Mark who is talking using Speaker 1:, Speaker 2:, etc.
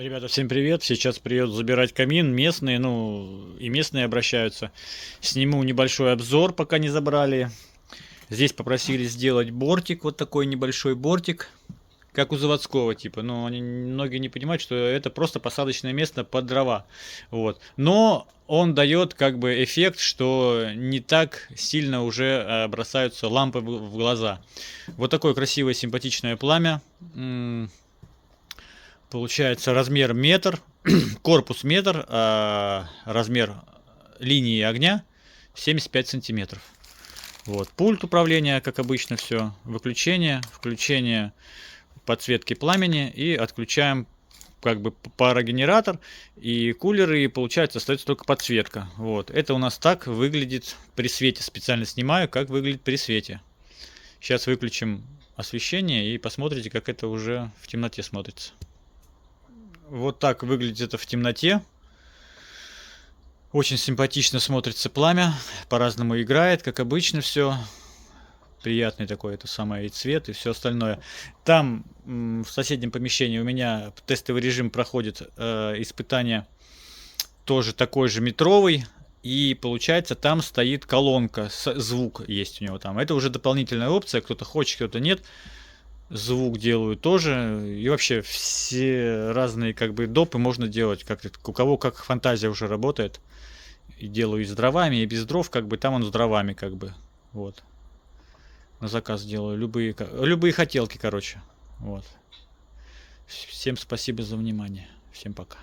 Speaker 1: Ребята, всем привет! Сейчас приедут забирать камин местные, ну и местные обращаются. Сниму небольшой обзор, пока не забрали. Здесь попросили сделать бортик, вот такой небольшой бортик, как у заводского типа. Но многие не понимают, что это просто посадочное место под дрова. Вот. Но он дает как бы эффект, что не так сильно уже бросаются лампы в глаза. Вот такое красивое симпатичное пламя. Получается размер метр, корпус метр, а размер линии огня 75 сантиметров. Вот. Пульт управления, как обычно, все. Выключение, включение подсветки пламени и отключаем как бы парогенератор и кулеры, и получается остается только подсветка. Вот. Это у нас так выглядит при свете. Специально снимаю, как выглядит при свете. Сейчас выключим освещение и посмотрите, как это уже в темноте смотрится. Вот так выглядит это в темноте. Очень симпатично смотрится пламя. По-разному играет, как обычно все. Приятный такой, это самое, и цвет, и все остальное. Там, в соседнем помещении, у меня тестовый режим проходит испытание. Тоже такой же метровый. И получается, там стоит колонка, звук есть у него там. Это уже дополнительная опция, кто-то хочет, кто-то нет. Звук делаю тоже. И вообще все разные как бы допы можно делать. Как у кого как фантазия уже работает. И делаю и с дровами, и без дров. Как бы там он с дровами как бы. Вот. На заказ делаю. Любые хотелки, короче. Вот. Всем спасибо за внимание. Всем пока.